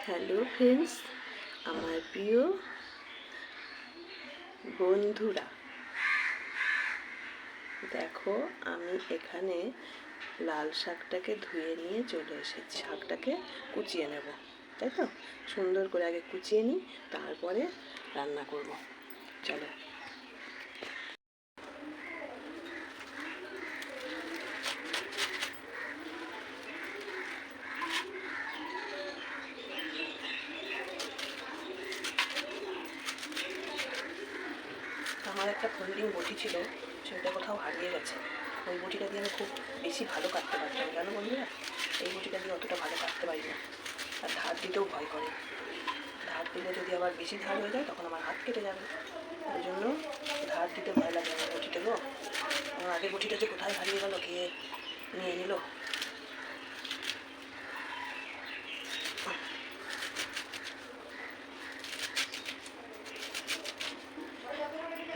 Hello friends, আমার প্রিয় বন্ধুরা, দেখো আমি এখানে লাল শাকটাকে ধুয়ে নিয়ে চলে এসেছি। শাকটাকে কুচিয়ে নেব, তাই তো? সুন্দর করে আগে কুচিয়ে নিই, তারপরে রান্না করব। চলো। আমার একটা ফোল্ডিং বটি ছিল, সেটা কোথাও হারিয়ে গেছে। ওই বটিটা দিয়ে আমি খুব বেশি ভালো কাটতে পারতাম, জানো বন্ধুরা? এই বটিটা দিয়ে অতটা ভালো কাটতে পারি না, আর ধার দিতেও ভয় করে। ধার দিলে যদি আবার বেশি ধার হয়ে যায় তখন আমার হাত কেটে যাবে। ওই জন্য ধার দিতে ভয় লাগে আমার বটিতে গো। আমার আগের বটিটা যে কোথায় হারিয়ে গেল, কে নিয়ে নিল।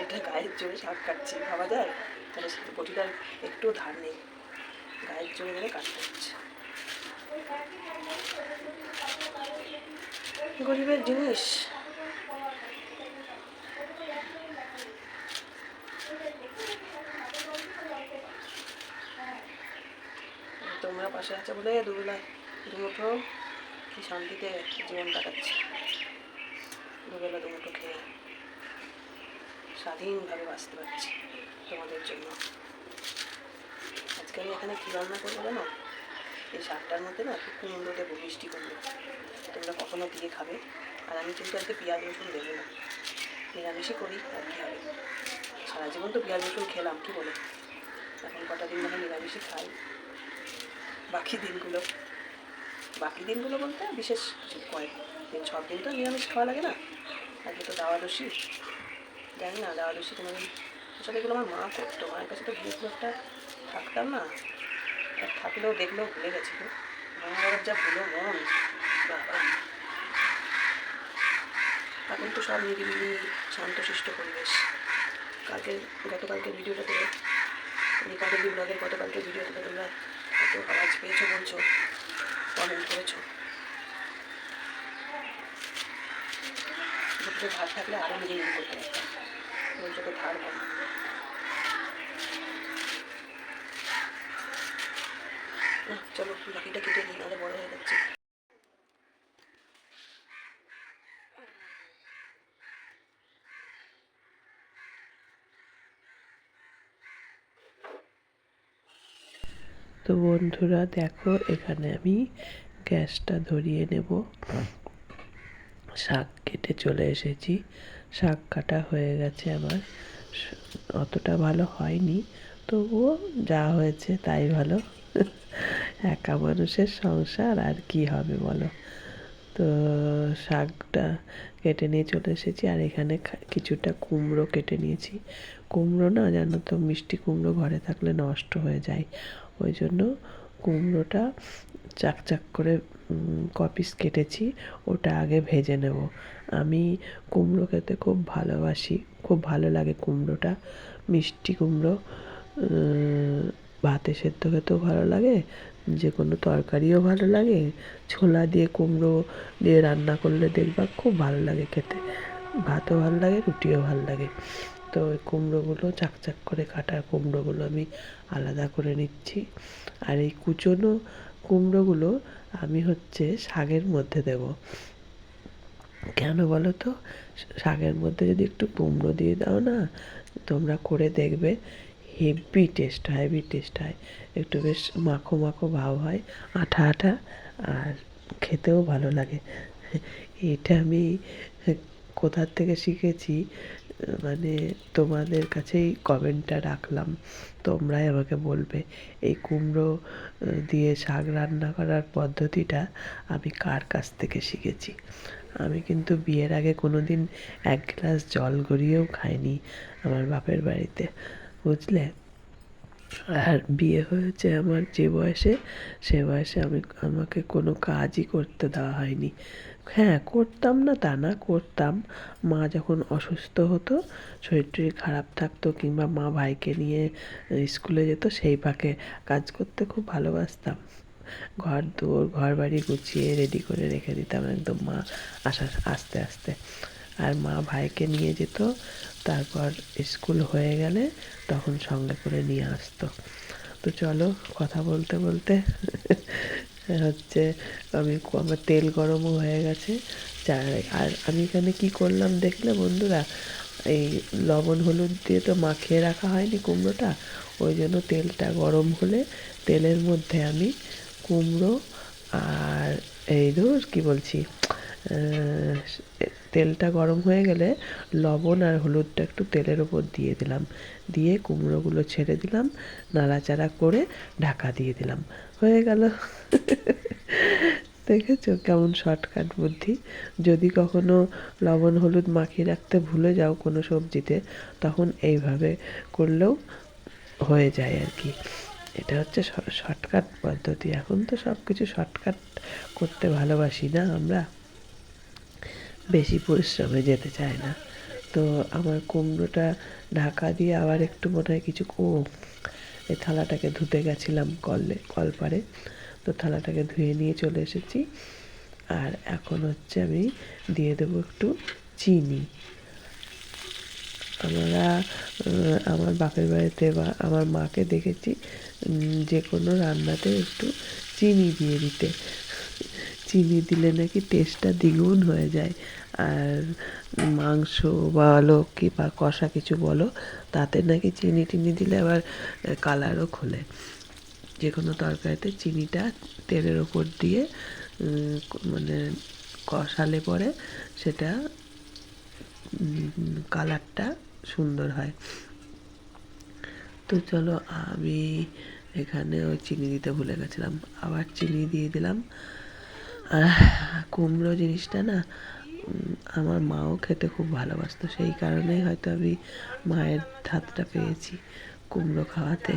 এটা গায়ের জোরে শাক কাটছি, ভাবা যায়? তাহলে বটিটার একটুও ধার নেই, গায়ের জোরে ধরে কাটতে হচ্ছে। গরিবের জিনিস। তোমরা পাশে আছে বলে দুবেলা দুমুঠো কি শান্তিতে জীবন কাটাচ্ছি। দুবেলা দুমুঠো খেয়ে স্বাধীনভাবে বাঁচতে পারছি তোমাদের জন্য। আজকে আমি এখানে কী রান্না করবো জানো? এই শাকটার মধ্যে না একটু কুমড়ো দেবো, মিষ্টি কুমড়ো। তোমরা কখনো দিয়ে খাবে। আর আমি কিন্তু আজকে পেঁয়াজ রসুন দেবো না, নিরামিষই করি আর কী হবে। সারা জীবন তো পেঁয়াজ রসুন খেলাম, কী বলে? এখন কটা দিন মানে নিরামিষই খাই। বাকি দিনগুলো বলতে বিশেষ কিছু কয়েক দিন, সব দিন তো নিরামিষ খাওয়া লাগে না। আজকে তো দ্বাদশী, জানি না দ্বাদশী কোনোদিন। আসলে এগুলো আমার মা করতো, মায়ের কাছে তো গিয়ে খুব একটা থাকতাম না, আর থাকলেও দেখলেও ভুলে গেছি তো। মায়ের যা ভুলো মন, বাবা। এখন তো সব নিরিবিলি শান্তশিষ্ট পরিবেশ। গতকালকে ভিডিওটাতে, রিকার্ডের ব্লগের গতকালকে ভিডিওটাতে তোমরা এত আওয়াজ পেয়েছো, বলছো, কমেন্ট করেছো। দুপুরে ভাত থাকলে আরও নিজে করতে পারতাম, বলছো তো ধার কম। চলো বাকিটা কেটে নিই, নাহলে বড় হয়ে যাচ্ছে। তো বন্ধুরা দেখো, এখানে আমি গ্যাসটা ধরিয়ে নেব। শাক কেটে চলে এসেছি, শাক কাটা হয়ে গেছে আমার। অতটা ভালো হয়নি, তবুও যা হয়েছে তাই ভালো। একা মানুষের সংসার, আর কি হবে বলো। তো শাকটা কেটে নিয়ে চলে এসেছি, আর এখানে কিছুটা কুমড়ো কেটে নিয়েছি। কুমড়ো না, জানো তো, মিষ্টি কুমড়ো ঘরে থাকলে নষ্ট হয়ে যায়। ওই জন্য কুমড়োটা চাক চাক করে পিস কেটেছি, ওটা আগে ভেজে নেব। আমি কুমড়ো খেতে খুব ভালোবাসি, খুব ভালো লাগে কুমড়োটা। মিষ্টি কুমড়ো ভাতে সেদ্ধ খেতেও ভালো লাগে, যে কোনো তরকারিও ভালো লাগে। ছোলা দিয়ে কুমড়ো দিয়ে রান্না করলে দেখবা খুব ভালো লাগে খেতে, ভাতও ভালো লাগে, রুটিও ভালো লাগে। তো ওই কুমড়োগুলো চাক করে কাটা কুমড়োগুলো আমি আলাদা করে নিচ্ছি। আর এই কুচনো কুমড়োগুলো আমি শাকের মধ্যে দেব। কেন বলো তো? শাকের মধ্যে যদি একটু কুমড়ো দিয়ে দাও না, তোমরা করে দেখবে, হেভি টেস্ট হয়, হেভি টেস্ট হয়। একটু বেশ মাখো মাখো ভাব হয়, আঠা আঠা, আর খেতেও ভালো লাগে। এটা আমি কোথার থেকে শিখেছি, মানে তোমাদের কাছেই কমেন্টটা রাখলাম, তোমরাই আমাকে বলবে এই কুমড়ো দিয়ে শাক রান্না করার পদ্ধতিটা আমি কার কাছ থেকে শিখেছি। আমি কিন্তু বিয়ের আগে কোনো দিন এক গ্লাস জল গড়িয়েও খাইনি আমার বাপের বাড়িতে, বুঝলে। আর বিয়ে হয়েছে আমার যে বয়সে, সে বয়সে আমাকে কোনো কাজই করতে দেওয়া হয়নি। হ্যাঁ, করতাম না তা না, করতাম। মা যখন অসুস্থ হতো, শরীর টরীর খারাপ থাকতো, কিংবা মা ভাইকে নিয়ে স্কুলে যেত, সেই ফাঁকে কাজ করতে খুব ভালোবাসতাম। ঘর বাড়ি গুছিয়ে রেডি করে রেখে দিতাম একদম মা আসতে আসতে। আর মা ভাইকে নিয়ে যেত, তারপর স্কুল হয়ে গেলে তখন সঙ্গে করে নিয়ে আসতো। তো চলো কথা বলতে বলতে হচ্ছে আমার তেল গরমও হয়ে গেছে। আর আমি এখানে কি করলাম দেখলে বন্ধুরা, এই লবণ হলুদ দিয়ে তো মাখিয়ে রাখা হয়নি কুমড়োটা, ওই জন্য তেলটা গরম হলে তেলের মধ্যে আমি কুমড়ো আর এই কী বলছি, তেলটা গরম হয়ে গেলে লবণ আর হলুদটা একটু তেলের ওপর দিয়ে দিলাম, দিয়ে কুমড়োগুলো ছেড়ে দিলাম, নাড়াচাড়া করে ঢাকা দিয়ে দিলাম, হয়ে গেল। দেখেছো কেমন শর্টকাট বুদ্ধি। যদি কখনো লবণ হলুদ মাখিয়ে রাখতে ভুলে যাও কোনো সবজিতে, তখন এইভাবে করলেও হয়ে যায় আর কি। এটা হচ্ছে শর্টকাট পদ্ধতি। এখন তো সব কিছু শর্টকাট করতে ভালোবাসি না আমরা, বেশি পরিশ্রমে যেতে চায় না। তো আমার কুমড়োটা ঢাকা দিয়ে আবার একটু মনে হয় কিছু এই থালাটাকে ধুতে গেছিলাম কলপারে, তো থালাটাকে ধুয়ে নিয়ে চলে এসেছি। আর এখন হচ্ছে আমি দিয়ে দেবো একটু চিনি। আমার বাপের বাড়িতে বা আমার মাকে দেখেছি যে কোনো রান্নাতে একটু চিনি দিয়ে দিতে। চিনি দিলে নাকি টেস্টটা দ্বিগুণ হয়ে যায়। আর মাংস বলো কি বা কষা কিছু বলো, তাতে নাকি চিনি টিনি দিলে আবার কালারও খোলে। যে কোনো তরকারিতে চিনিটা তেলের ওপর দিয়ে মানে কষালে পরে সেটা কালারটা সুন্দর হয়। তো চলো আমি এখানে ওই চিনি দিতে ভুলে গেছিলাম, আবার চিনি দিয়ে দিলাম। আর কুমড়ো জিনিসটা না আমার মাও খেতে খুব ভালোবাসতো, সেই কারণেই হয়তো আমি মায়ের হাতটা পেয়েছি কুমড়ো খাওয়াতে।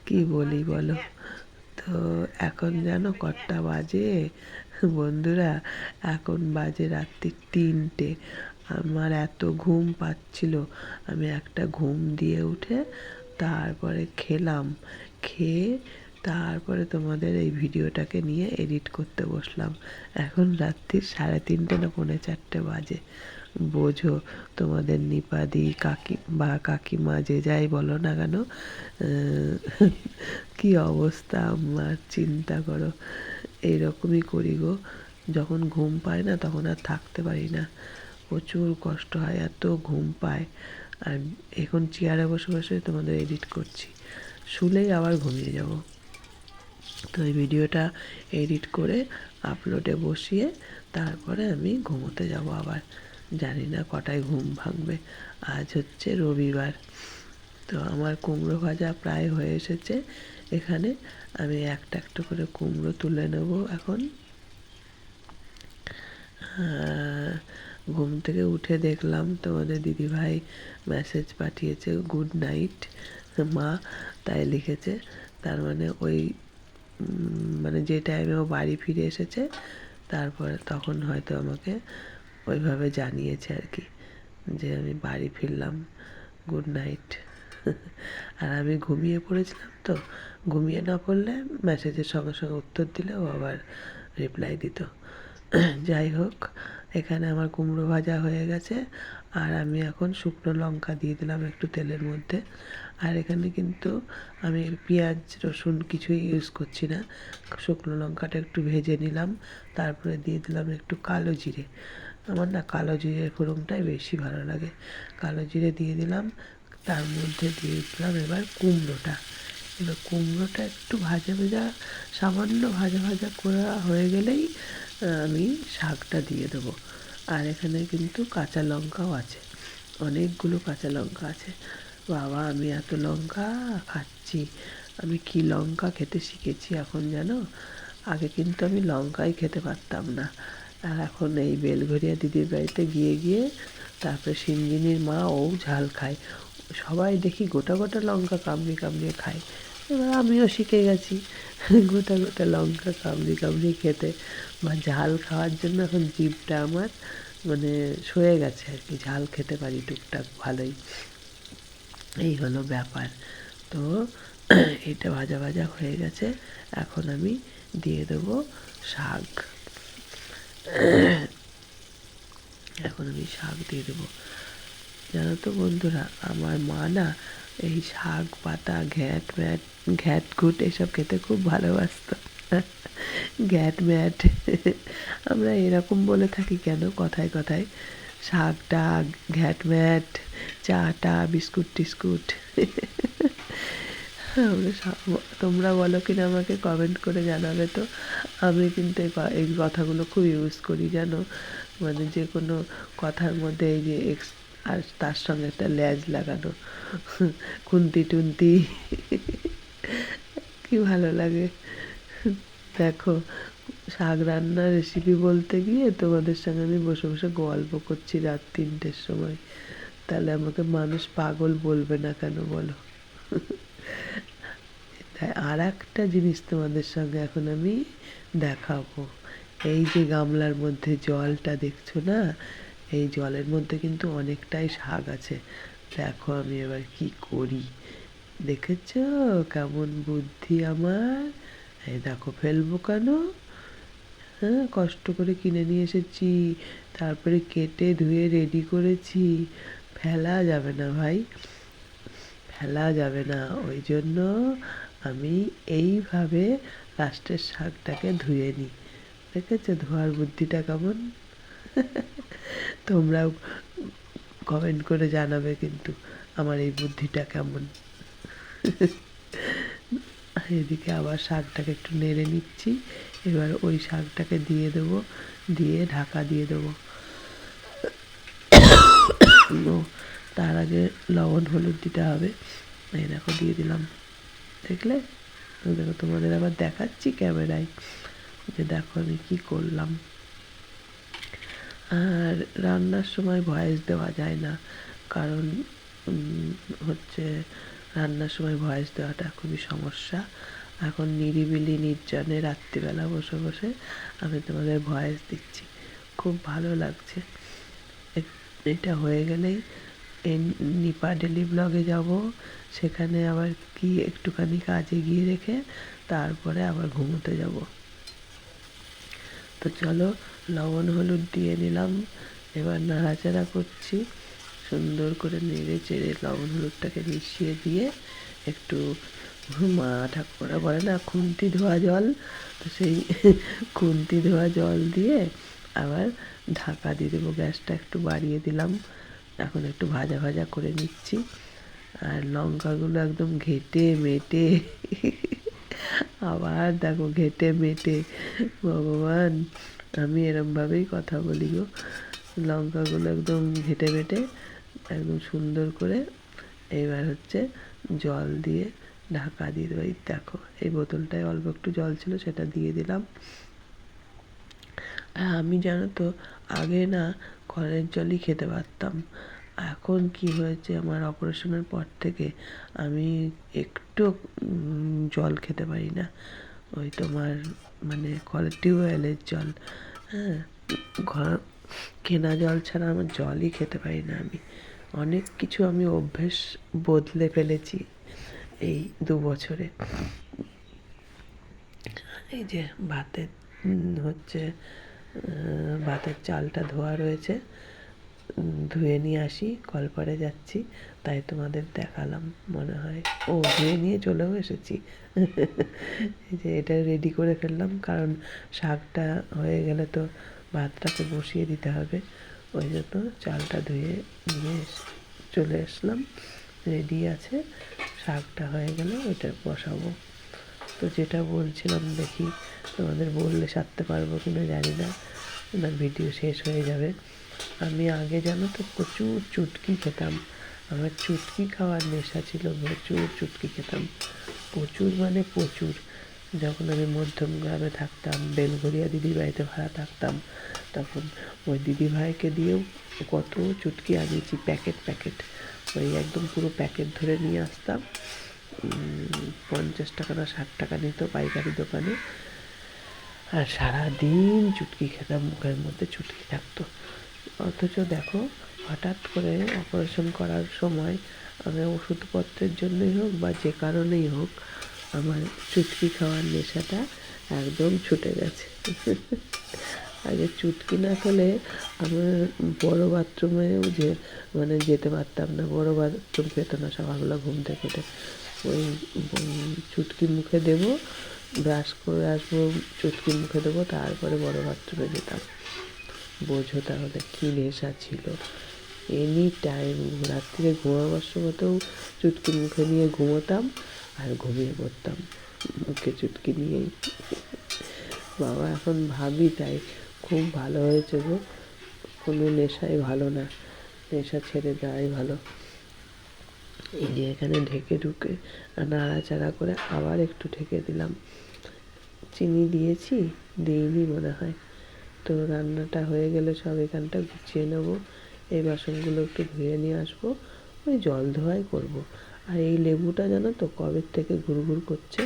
কি বলি বলো। তো এখন জানো কটা বাজে বন্ধুরা? এখন বাজে রাত্রি 3টে। আমার এত ঘুম পাচ্ছিল, আমি একটা ঘুম দিয়ে উঠে তারপরে খেলাম, খেয়ে তারপরে তোমাদের এই ভিডিওটাকে নিয়ে এডিট করতে বসলাম। এখন রাত্রি 3:30 না 3:45 বাজে। বোঝো তোমাদের নিপাদি কাকিমা যে যাই বলো না কেন, কি অবস্থা আমার চিন্তা করো। এইরকমই করি গো, যখন ঘুম পায় না তখন আর থাকতে পারি না, প্রচুর কষ্ট হয়, এত ঘুম পায়। আর এখন চেয়ারে বসে বসে তোমাদের এডিট করছি, শুলেই আবার ঘুমিয়ে যাব। তো এই ভিডিওটা এডিট করে আপলোডে বসিয়ে তারপরে আমি ঘুমোতে যাব আবার। জানি না কটায় ঘুম ভাঙবে। আজ হচ্ছে রবিবার। তো আমার কুমড়ো ভাজা প্রায় হয়ে এসেছে। এখানে আমি একটা একটা করে কুমড়ো তুলে নেব এখন। ঘুম থেকে উঠে দেখলাম তোমাদের দিদিভাই মেসেজ পাঠিয়েছে গুড নাইট মা, তাই লিখেছে। তার মানে ওই মানে যে টাইমে ও বাড়ি ফিরে এসেছে তারপরে তখন হয়তো আমাকে ওইভাবে জানিয়েছে আর কি, যে আমি বাড়ি ফিরলাম, গুড নাইট। আর আমি ঘুমিয়ে পড়েছিলাম, তো ঘুমিয়ে না পড়লে মেসেজের সঙ্গে সঙ্গে উত্তর দিলে ও আবার রিপ্লাই দিত। যাই হোক, এখানে আমার কুমড়ো ভাজা হয়ে গেছে। আর আমি এখন শুকনো লঙ্কা দিয়ে দিলাম একটু তেলের মধ্যে। আর এখানে কিন্তু আমি পেঁয়াজ রসুন কিছুই ইউজ করছি না, শুকনো লঙ্কাটা একটু ভেজে নিলাম, তারপরে দিয়ে দিলাম একটু কালো জিরে। আমার না কালো জিরের ফোড়নটাই বেশি ভালো লাগে। কালো জিরে দিয়ে দিলাম, তার মধ্যে দিয়ে দিলাম এবার কুমড়োটা। এবার কুমড়োটা একটু সামান্য ভাজা ভাজা করা হয়ে গেলেই আমি শাকটা দিয়ে দেবো। আর এখানে কিন্তু কাঁচা লঙ্কাও আছে, অনেকগুলো কাঁচা লঙ্কা আছে। বাবা আমি এত লঙ্কা খাচ্ছি, আমি কি লঙ্কা খেতে শিখেছি এখন জানো? আগে কিন্তু আমি লঙ্কাই খেতে পারতাম না। আর এখন এই বেলঘরিয়া দিদির বাড়িতে গিয়ে গিয়ে তারপরে সিঞ্জিনির মা ও ঝাল খায়, সবাই দেখি গোটা গোটা লঙ্কা কামড়ে কামড়ে খায়। এবার আমিও শিখে গেছি গোটা গোটা লঙ্কা কামড়ে কামড়ে খেতে, বা ঝাল খাওয়ার জন্য এখন জিভটা আমার মানে সয়ে গেছে আর কি, ঝাল খেতে পারি টুকটাক ভালোই। এই হলো ব্যাপার। তো এটা ভাজা ভাজা হয়ে গেছে। এখন আমি দিয়ে দেবো শাক। এখন আমি শাক দিয়ে দেবো। জানো তো বন্ধুরা, আমার মা না এই শাক পাতা ঘ্যাট ঘুট এসব খেতে খুব ভালোবাসতো। ঘ্যাট ম্যাট আমরা এরকম বলে থাকি কেন কথায় কথায়, শাক টাক ঘ্যাট ম্যাট, চা টা বিস্কুট টিস্কুট। আমরা তোমরা বলো কিনা আমাকে কমেন্ট করে জানাবে তো। আমি কিন্তু এই কথাগুলো খুব ইউজ করি জানো, মানে যে কোনো কথার মধ্যে এই যে আর তার সঙ্গে একটা ল্যাজ লাগানো, খুন্তি টুন্তি, কি ভালো লাগে। দেখো, শাক রান্নার রেসিপি বলতে গিয়ে তোমাদের সঙ্গে আমি বসে বসে গল্প করছি রাত 3টের সময়। তাহলে আমাকে মানুষ পাগল বলবে না কেন বলো? তাই আর একটা জিনিস তোমাদের সঙ্গে এখন আমি দেখাবো। এই যে গামলার মধ্যে জলটা দেখছো না, এই জলের মধ্যে কিন্তু অনেকটাই শাক আছে। দেখো আমি এবার কি করি, দেখেছ কেমন বুদ্ধি আমার? এই দেখো, ফেলবো কেন? হ্যাঁ, কষ্ট করে কিনে নিয়ে এসেছি, তারপরে কেটে ধুয়ে রেডি করেছি। ফেলা যাবে না ভাই, ফেলা যাবে না। ওই জন্য আমি এইভাবে লাস্টের শাকটাকে ধুয়ে নিই। দেখেছো ধোয়ার বুদ্ধিটা কেমন? তোমরাও কমেন্ট করে জানাবে কিন্তু আমার এই বুদ্ধিটা কেমন। এদিকে আবার শাকটাকে একটু নেড়ে নিচ্ছি। এবার ওই শাকটাকে দিয়ে দেবো, দিয়ে ঢাকা দিয়ে দেবো। তার আগে লবণ হলুদ দিতে হবে। এই দেখো দিয়ে দিলাম, দেখলে? দেখো তোমাদের আবার দেখাচ্ছি ক্যামেরায় যে দেখো আমি কী করলাম। আর রান্নার সময় ভয়েস দেওয়া যায় না, কারণ হচ্ছে রান্নার সময় ভয়েস দেওয়াটা খুবই সমস্যা। এখন নিরিবিলি নির্জনে রাত্রিবেলা বসে বসে আমি তোমাদের ভয়েস দিচ্ছি, খুব ভালো লাগছে। এটা হয়ে গেলেই এই নিপা ডেলি ব্লগে যাব, সেখানে আবার কি একটুখানি কাজে গিয়ে রেখে তারপরে আবার ঘুমোতে যাব। তো চলো, লবণ হলুদ দিয়ে নিলাম, এবার নাড়াচাড়া করছি, সুন্দর করে নেড়ে চেড়ে লবণ হলুদটাকে মিশিয়ে দিয়ে একটু মা ঠাকুরা বলে না খুন্তি ধোয়া জল, তো সেই খুন্তি ধোয়া জল দিয়ে আবার ঢাকা দিয়ে দেবো। গ্যাসটা একটু বাড়িয়ে দিলাম, এখন একটু ভাজা ভাজা করে নিচ্ছি। আর লঙ্কাগুলো একদম ঘেটে মেটে, আবার দেখো ঘেটে মেটে, ভগবান আমি এরমভাবেই কথা বলি গো। লঙ্কাগুলো একদম ঘেটে মেটে একদম সুন্দর করে এবার হচ্ছে জল দিয়ে ঢাকা দিয়ে দেবো। এই দেখো এই বোতলটায় অল্প একটু জল ছিল, সেটা দিয়ে দিলাম। আমি জানো তো আগে না কলের জলই খেতে পারতাম। এখন কি হয়েছে, আমার অপারেশনের পর থেকে আমি একটু জল খেতে পারি না। ওই তোমার মানে কলের টিউবওয়েলের জল, হ্যাঁ, ঘর কেনা জল ছাড়া আমার জলই খেতে পারি না আমি। অনেক কিছু আমি অভ্যেস বদলে ফেলেছি এই 2 বছরে। এই যে ভাতের হচ্ছে ভাতের চালটা ধোয়া রয়েছে, ধুয়ে নিয়ে আসি, কলপাড়ে যাচ্ছি, তাই তোমাদের দেখালাম মনে হয়। ও ধুয়ে নিয়ে চলেও এসেছি। এই যে এটা রেডি করে ফেললাম, কারণ শাকটা হয়ে গেলে তো ভাতটাকে বসিয়ে দিতে হবে। ওই জন্য চালটা ধুয়ে নিয়ে চলে আসলাম, রেডি আছে। শাকটা হয়ে গেলে ওইটা বসাবো। তো যেটা বলছিলাম, দেখি তোমাদের বললে সারতে পারবো কিনা জানি না, না ভিডিও শেষ হয়ে যাবে। আমি আগে জানো তো প্রচুর চুটকি খেতাম, আমার চুটকি খাওয়ার নেশা ছিল, প্রচুর চুটকি খেতাম, প্রচুর মানে প্রচুর। যখন আমি মধ্যম গ্রামে থাকতাম, বেলঘরিয়া দিদির বাড়িতে ভাড়া থাকতাম, তখন ওই দিদিভাইকে দিয়েও কত চুটকি আনিয়েছি, প্যাকেট প্যাকেট, ওই একদম পুরো প্যাকেট ধরে নিয়ে আসতাম। 50 টাকা না 60 টাকা নিত পাইকারি দোকানে, আর সারাদিন চুটকি খেতাম, মুখের মধ্যে চুটকি থাকতো। অথচ দেখো হঠাৎ করে অপারেশন করার সময় আমি ওষুধপত্রের জন্যই হোক বা যে কারণেই হোক আমার চুটকি খাওয়ার নেশাটা একদম ছুটে গেছে। আগে চুটকি না খেলে আমার বড় বাথরুমেও যেতে পারতাম না, বড় বাথরুম পেত না সকালবেলা ঘুম থেকে উঠে। ওই চুটকি মুখে দেবো, ব্রাশ করে আসবো, চুটকি মুখে দেবো, তারপরে বড় বাথরুমে যেতাম। বোঝো তাহলে কী নেশা ছিল। এনি টাইম রাত্রিরে ঘুমাবার সময়তেও চুটকি মুখে নিয়ে ঘুমোতাম আর ঘুমিয়ে পড়তাম মুখে চুটকি নিয়েই। বাবা এখন ভাবি তাই খুব ভালো হয়েছে গো, কোনো নেশাই ভালো না, নেশা ছেড়ে দেওয়াই ভালো। এই যে এখানে ঢেকে ঢুকে নাড়াচাড়া করে আবার একটু ঢেকে দিলাম। চিনি দিয়েছি, দিইনি মনে হয়। তো রান্নাটা হয়ে গেলে সব এখানটা গুছিয়ে নেবো, এই বাসনগুলো একটু ধুয়ে নিয়ে আসবো, ওই জল ধোয়াই করবো। আর এই লেবুটা জানো তো কবের থেকে ঘুরঘুর করছে,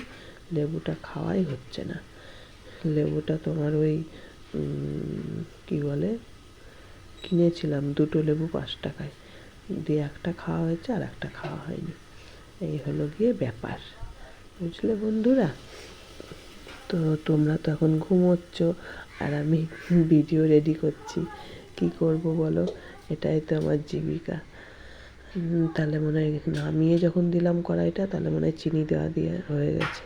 লেবুটা খাওয়াই হচ্ছে না। লেবুটা তোমার ওই কী বলে, কিনেছিলাম 2টো লেবু 5 টাকায়, দিয়ে একটা খাওয়া হয়েছে আর একটা খাওয়া হয়নি। এই হলো গিয়ে ব্যাপার, বুঝলে বন্ধুরা। তো তোমরা তো এখন ঘুমোচ্ছ আর আমি ভিডিও রেডি করছি, কি করব বলো, এটাই তো আমার জীবিকা। তাহলে মনে হয় নামিয়ে যখন দিলাম কড়াইটা, তাহলে মনে হয় চিনি দেওয়া দিয়ে হয়ে গেছে।